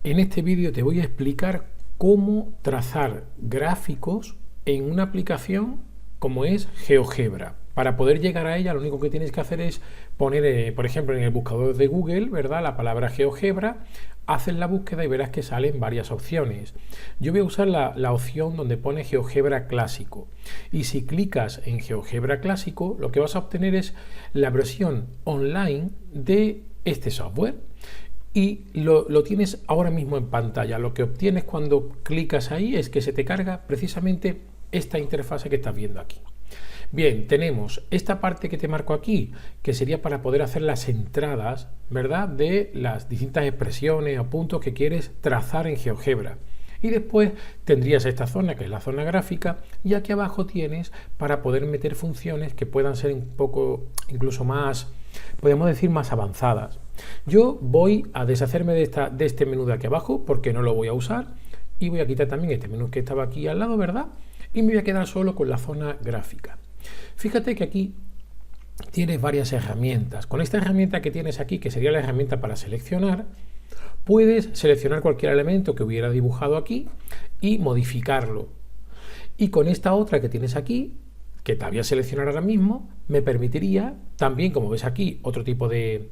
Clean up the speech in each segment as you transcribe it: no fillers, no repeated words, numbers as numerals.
En este vídeo te voy a explicar cómo trazar gráficos en una aplicación como es GeoGebra. Para poder llegar a ella, lo único que tienes que hacer es poner, por ejemplo, en el buscador de Google, ¿verdad?, la palabra GeoGebra, haces la búsqueda y verás que salen varias opciones. Yo voy a usar la opción donde pone GeoGebra Clásico. Y si clicas en GeoGebra Clásico, lo que vas a obtener es la versión online de este software. Y lo tienes ahora mismo en pantalla. Lo que obtienes cuando clicas ahí es que se te carga precisamente esta interfase que estás viendo aquí. Bien, tenemos esta parte que te marco aquí, que sería para poder hacer las entradas, ¿verdad?, de las distintas expresiones o puntos que quieres trazar en GeoGebra. Y después tendrías esta zona, que es la zona gráfica, y aquí abajo tienes para poder meter funciones que puedan ser un poco, incluso más, podemos decir, más avanzadas. Yo voy a deshacerme de este menú de aquí abajo porque no lo voy a usar, y voy a quitar también este menú que estaba aquí al lado, ¿verdad? Y me voy a quedar solo con la zona gráfica. Fíjate que aquí tienes varias herramientas. Con esta herramienta que tienes aquí, que sería la herramienta para seleccionar, puedes seleccionar cualquier elemento que hubiera dibujado aquí y modificarlo. Y con esta otra que tienes aquí, que te voy a seleccionar ahora mismo, me permitiría también, como ves aquí, otro tipo de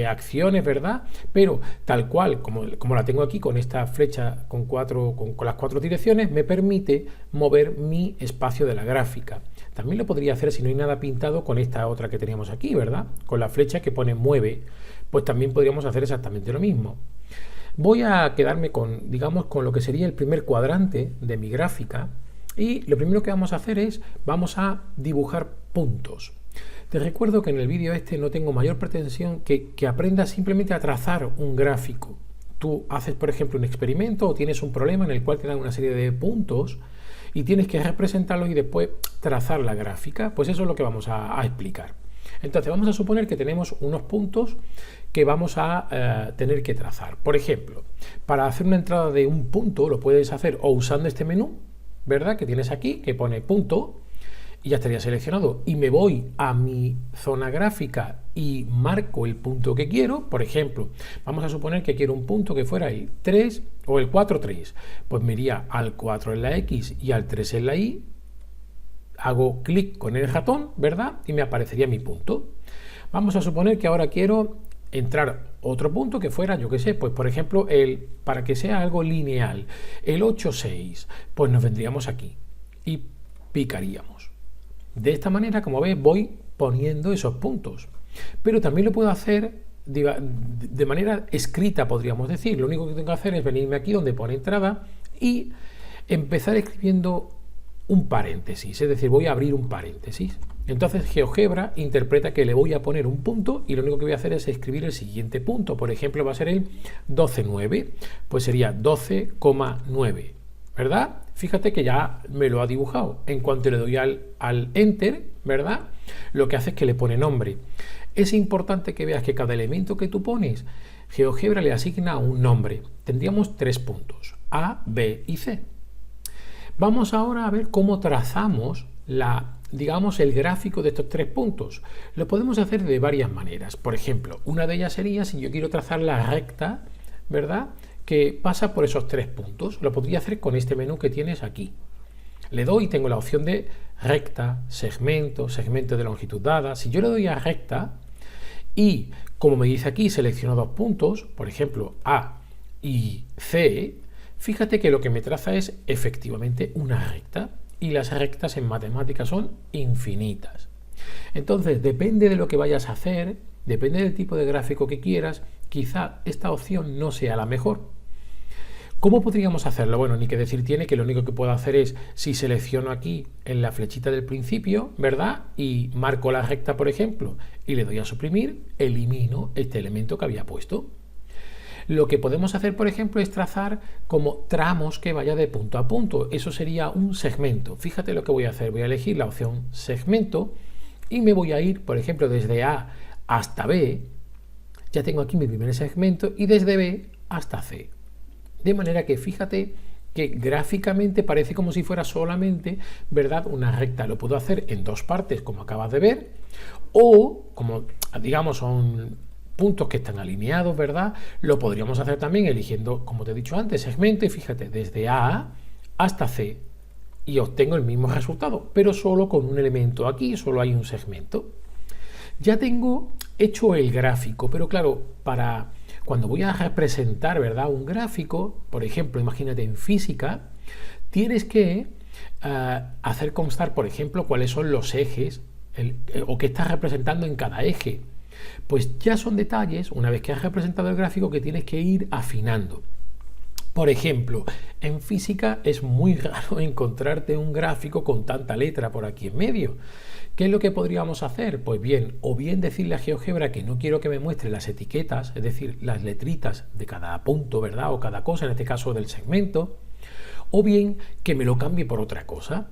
acciones, ¿verdad? Pero tal cual, como la tengo aquí, con esta flecha con las cuatro direcciones, me permite mover mi espacio de la gráfica. También lo podría hacer, si no hay nada pintado, con esta otra que teníamos aquí, ¿verdad? Con la flecha que pone mueve, pues también podríamos hacer exactamente lo mismo. Voy a quedarme con, digamos, con lo que sería el primer cuadrante de mi gráfica, y lo primero que vamos a hacer es, vamos a dibujar puntos. Te recuerdo que en el vídeo este no tengo mayor pretensión que aprendas simplemente a trazar un gráfico. Tú haces, por ejemplo, un experimento o tienes un problema en el cual te dan una serie de puntos y tienes que representarlos y después trazar la gráfica. Pues eso es lo que vamos a explicar. Entonces vamos a suponer que tenemos unos puntos que vamos a tener que trazar. Por ejemplo, para hacer una entrada de un punto lo puedes hacer o usando este menú, ¿verdad?, que tienes aquí, que pone punto, y ya estaría seleccionado. Y me voy a mi zona gráfica y marco el punto que quiero. Por ejemplo, vamos a suponer que quiero un punto que fuera el 3 o el 4, 3. Pues me iría al 4 en la X y al 3 en la Y. Hago clic con el ratón, ¿verdad?, y me aparecería mi punto. Vamos a suponer que ahora quiero entrar otro punto que fuera, yo qué sé, pues por ejemplo, para que sea algo lineal, el 8, 6, pues nos vendríamos aquí y picaríamos. De esta manera, como ves, voy poniendo esos puntos. Pero también lo puedo hacer de manera escrita, podríamos decir. Lo único que tengo que hacer es venirme aquí donde pone entrada y empezar escribiendo un paréntesis, es decir, voy a abrir un paréntesis. Entonces GeoGebra interpreta que le voy a poner un punto y lo único que voy a hacer es escribir el siguiente punto. Por ejemplo, va a ser el 12,9, pues sería 12,9, ¿verdad? Fíjate que ya me lo ha dibujado. En cuanto le doy al Enter, ¿verdad?, lo que hace es que le pone nombre. Es importante que veas que cada elemento que tú pones, GeoGebra le asigna un nombre. Tendríamos 3 puntos, A, B y C. Vamos ahora a ver cómo trazamos digamos, el gráfico de estos 3 puntos. Lo podemos hacer de varias maneras. Por ejemplo, una de ellas sería si yo quiero trazar la recta, ¿verdad?, que pasa por esos 3 puntos. Lo podría hacer con este menú que tienes aquí. Le doy y tengo la opción de recta, segmento, segmento de longitud dada. Si yo le doy a recta y, como me dice aquí, selecciono 2 puntos, por ejemplo, A y C, fíjate que lo que me traza es efectivamente una recta, y las rectas en matemáticas son infinitas. Entonces, depende de lo que vayas a hacer, depende del tipo de gráfico que quieras, quizá esta opción no sea la mejor. ¿Cómo podríamos hacerlo? Bueno, ni que decir tiene que lo único que puedo hacer es, si selecciono aquí en la flechita del principio, ¿verdad?, y marco la recta, por ejemplo, y le doy a suprimir, elimino este elemento que había puesto. Lo que podemos hacer, por ejemplo, es trazar como tramos que vaya de punto a punto. Eso sería un segmento. Fíjate lo que voy a hacer. Voy a elegir la opción segmento y me voy a ir, por ejemplo, desde A hasta B. Ya tengo aquí mi primer segmento y desde B hasta C. De manera que fíjate que gráficamente parece como si fuera solamente, ¿verdad?, una recta. Lo puedo hacer en 2 partes, como acabas de ver, o como, digamos, son puntos que están alineados, ¿verdad? Lo podríamos hacer también eligiendo, como te he dicho antes, segmento y fíjate, desde A hasta C y obtengo el mismo resultado, pero solo con un elemento aquí, solo hay un segmento. Ya tengo hecho el gráfico, pero claro, para cuando voy a representar, ¿verdad?, un gráfico, por ejemplo, imagínate en física, tienes que hacer constar, por ejemplo, cuáles son los ejes o qué estás representando en cada eje. Pues ya son detalles, una vez que has representado el gráfico, que tienes que ir afinando. Por ejemplo, en física es muy raro encontrarte un gráfico con tanta letra por aquí en medio. ¿Qué es lo que podríamos hacer? Pues bien, o bien decirle a GeoGebra que no quiero que me muestre las etiquetas, es decir, las letritas de cada punto, ¿verdad? O cada cosa, en este caso del segmento, o bien que me lo cambie por otra cosa.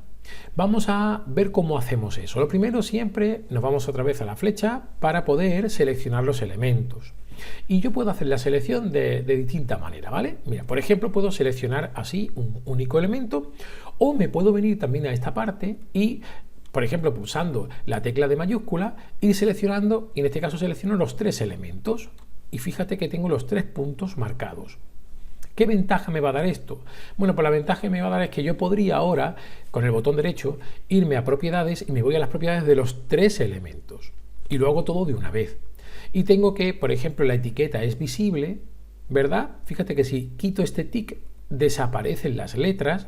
Vamos a ver cómo hacemos eso. Lo primero, siempre nos vamos otra vez a la flecha para poder seleccionar los elementos. Y yo puedo hacer la selección de distinta manera, ¿vale? Mira, por ejemplo, puedo seleccionar así un único elemento, o me puedo venir también a esta parte y, por ejemplo, pulsando la tecla de mayúscula, ir seleccionando, y en este caso selecciono los 3 elementos. Y fíjate que tengo los 3 puntos marcados. ¿Qué ventaja me va a dar esto? Bueno, pues la ventaja que me va a dar es que yo podría ahora, con el botón derecho, irme a propiedades y me voy a las propiedades de los 3 elementos. Y lo hago todo de una vez. Y tengo que, por ejemplo, la etiqueta es visible, ¿verdad? Fíjate que si quito este tic, desaparecen las letras,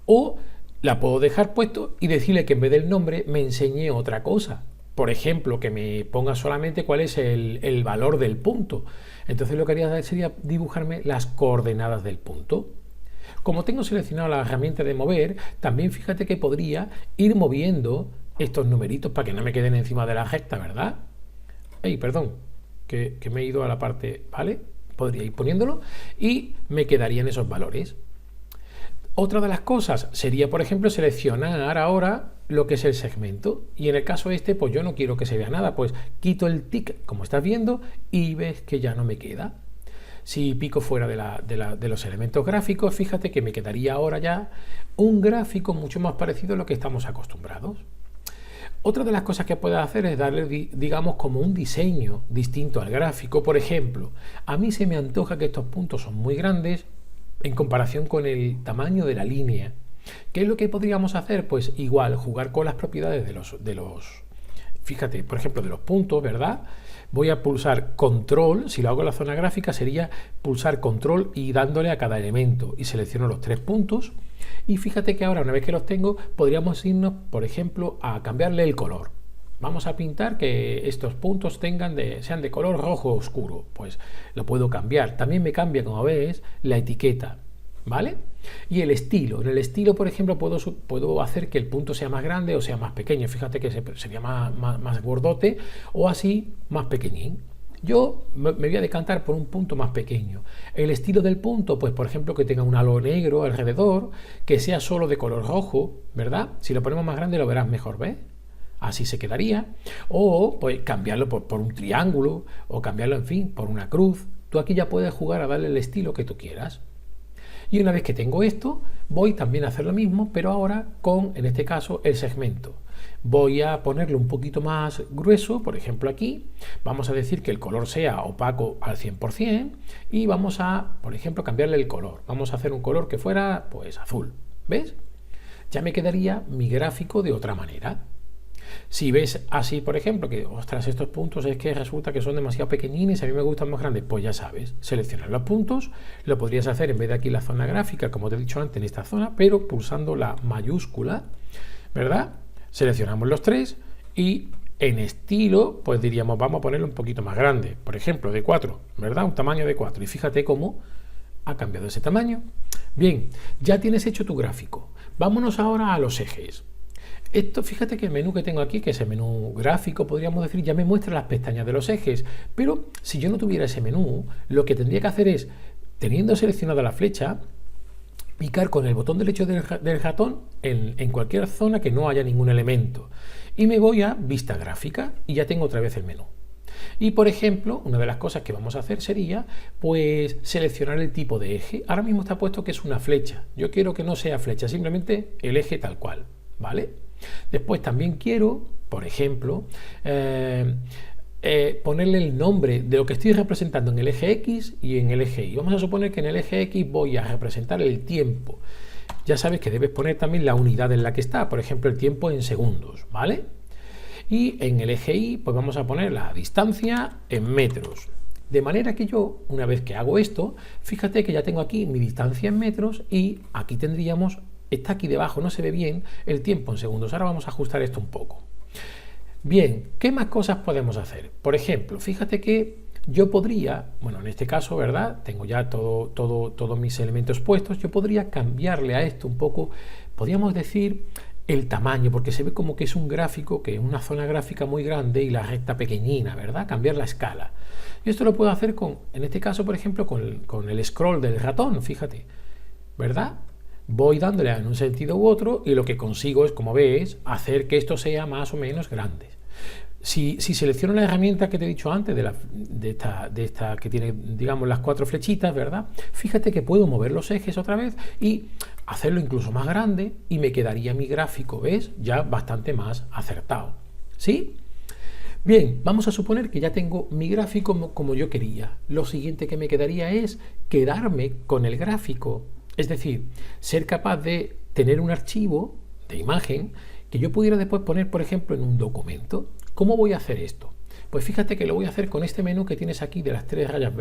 o la puedo dejar puesto y decirle que en vez del nombre me enseñe otra cosa. Por ejemplo, que me ponga solamente cuál es el valor del punto. Entonces lo que haría sería dibujarme las coordenadas del punto. Como tengo seleccionado la herramienta de mover, también fíjate que podría ir moviendo estos numeritos para que no me queden encima de la recta, ¿verdad? ¡Ey, perdón! Que me he ido a la parte, ¿vale? Podría ir poniéndolo y me quedarían esos valores. Otra de las cosas sería, por ejemplo, seleccionar ahora lo que es el segmento. Y en el caso este, pues yo no quiero que se vea nada, pues quito el tic, como estás viendo, y ves que ya no me queda. Si pico fuera de los elementos gráficos, fíjate que me quedaría ahora ya un gráfico mucho más parecido a lo que estamos acostumbrados. Otra de las cosas que puedes hacer es darle, digamos, como un diseño distinto al gráfico. Por ejemplo, a mí se me antoja que estos puntos son muy grandes en comparación con el tamaño de la línea. ¿Qué es lo que podríamos hacer? Pues igual, jugar con las propiedades de los fíjate, por ejemplo, de los puntos, ¿verdad? Voy a pulsar control, si lo hago en la zona gráfica sería pulsar control y dándole a cada elemento y selecciono los 3 puntos y fíjate que ahora una vez que los tengo podríamos irnos, por ejemplo, a cambiarle el color. Vamos a pintar que estos puntos sean de color rojo oscuro, pues lo puedo cambiar. También me cambia, como ves, la etiqueta, ¿vale? Y el estilo. En el estilo, por ejemplo, puedo hacer que el punto sea más grande o sea más pequeño. Fíjate que sería más gordote o así más pequeñín. Yo me voy a decantar por un punto más pequeño. El estilo del punto, pues por ejemplo que tenga un halo negro alrededor, que sea solo de color rojo, ¿verdad? Si lo ponemos más grande lo verás mejor, ¿ves? Así se quedaría. O pues cambiarlo por un triángulo o cambiarlo, en fin, por una cruz. Tú aquí ya puedes jugar a darle el estilo que tú quieras. Y una vez que tengo esto, voy también a hacer lo mismo, pero ahora con, en este caso, el segmento. Voy a ponerlo un poquito más grueso, por ejemplo aquí. Vamos a decir que el color sea opaco al 100% y vamos a, por ejemplo, cambiarle el color. Vamos a hacer un color que fuera, pues, azul. ¿Ves? Ya me quedaría mi gráfico de otra manera. Si ves así, por ejemplo, que, ostras, estos puntos es que resulta que son demasiado pequeñines, a mí me gustan más grandes, pues ya sabes, seleccionar los puntos, lo podrías hacer en vez de aquí la zona gráfica, como te he dicho antes, en esta zona, pero pulsando la mayúscula, ¿verdad? Seleccionamos los 3 y en estilo, pues diríamos, vamos a ponerlo un poquito más grande, por ejemplo, de 4, ¿verdad? Un tamaño de 4, y fíjate cómo ha cambiado ese tamaño. Bien, ya tienes hecho tu gráfico. Vámonos ahora a los ejes. Esto, fíjate que el menú que tengo aquí, que es el menú gráfico, podríamos decir, ya me muestra las pestañas de los ejes, pero si yo no tuviera ese menú, lo que tendría que hacer es, teniendo seleccionada la flecha, picar con el botón derecho del ratón en cualquier zona que no haya ningún elemento. Y me voy a vista gráfica y ya tengo otra vez el menú. Y por ejemplo, una de las cosas que vamos a hacer sería pues seleccionar el tipo de eje. Ahora mismo está puesto que es una flecha. Yo quiero que no sea flecha, simplemente el eje tal cual, ¿vale? Después también quiero, por ejemplo, ponerle el nombre de lo que estoy representando en el eje X y en el eje Y. Vamos a suponer que en el eje X voy a representar el tiempo. Ya sabes que debes poner también la unidad en la que está, por ejemplo, el tiempo en segundos, ¿vale? Y en el eje Y, pues vamos a poner la distancia en metros. De manera que yo, una vez que hago esto, fíjate que ya tengo aquí mi distancia en metros y aquí tendríamos, está aquí debajo, no se ve bien, el tiempo en segundos. Ahora vamos a ajustar esto un poco. Bien, ¿qué más cosas podemos hacer? Por ejemplo, fíjate que yo podría, bueno, en este caso, ¿verdad? Tengo ya todos mis elementos puestos, yo podría cambiarle a esto un poco, podríamos decir el tamaño, porque se ve como que es un gráfico, que es una zona gráfica muy grande y la recta pequeñina, ¿verdad? Cambiar la escala. Y esto lo puedo hacer con, en este caso, por ejemplo, con el scroll del ratón, fíjate, ¿verdad? Voy dándole en un sentido u otro y lo que consigo es, como ves, hacer que esto sea más o menos grande. Si selecciono la herramienta que te he dicho antes, de esta que tiene, digamos, las 4 flechitas, ¿verdad? Fíjate que puedo mover los ejes otra vez y hacerlo incluso más grande y me quedaría mi gráfico, ¿ves? Ya bastante más acertado. ¿Sí? Bien, vamos a suponer que ya tengo mi gráfico como yo quería. Lo siguiente que me quedaría es quedarme con el gráfico. Es decir, ser capaz de tener un archivo de imagen que yo pudiera después poner, por ejemplo, en un documento. ¿Cómo voy a hacer esto? Pues fíjate que lo voy a hacer con este menú que tienes aquí de las 3 rayas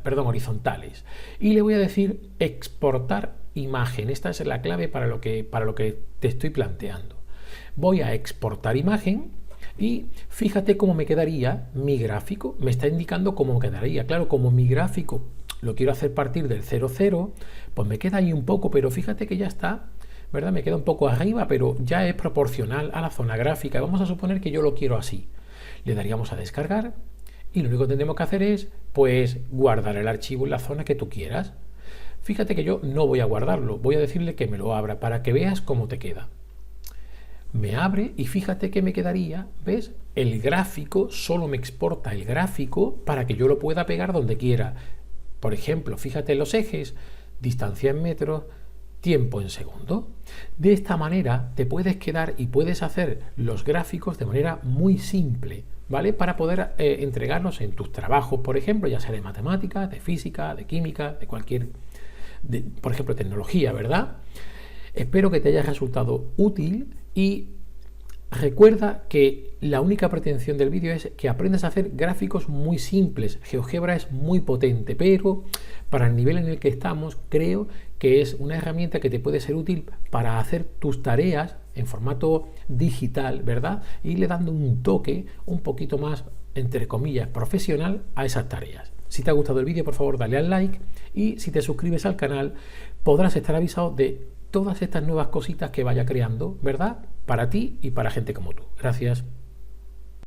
horizontales. Y le voy a decir exportar imagen. Esta es la clave para lo que te estoy planteando. Voy a exportar imagen y fíjate cómo me quedaría mi gráfico. Me está indicando cómo quedaría. Claro, como mi gráfico lo quiero hacer partir del 0, 0, pues me queda ahí un poco, pero fíjate que ya está, ¿verdad? Me queda un poco arriba, pero ya es proporcional a la zona gráfica. Vamos a suponer que yo lo quiero así. Le daríamos a descargar y lo único que tendremos que hacer es, pues, guardar el archivo en la zona que tú quieras. Fíjate que yo no voy a guardarlo, voy a decirle que me lo abra para que veas cómo te queda. Me abre y fíjate que me quedaría, ¿ves? El gráfico solo me exporta el gráfico para que yo lo pueda pegar donde quiera. Por ejemplo, fíjate en los ejes, distancia en metros, tiempo en segundo. De esta manera te puedes quedar y puedes hacer los gráficos de manera muy simple, ¿vale? Para poder entregarlos en tus trabajos, por ejemplo, ya sea de matemáticas, de física, de química, de cualquier, por ejemplo, tecnología, ¿verdad? Espero que te haya resultado útil y recuerda que la única pretensión del vídeo es que aprendas a hacer gráficos muy simples. GeoGebra es muy potente, pero para el nivel en el que estamos, creo que es una herramienta que te puede ser útil para hacer tus tareas en formato digital, ¿verdad? E irle dando un toque un poquito más, entre comillas, profesional a esas tareas. Si te ha gustado el vídeo, por favor, dale al like y si te suscribes al canal, podrás estar avisado de todas estas nuevas cositas que vaya creando, ¿verdad? Para ti y para gente como tú. Gracias.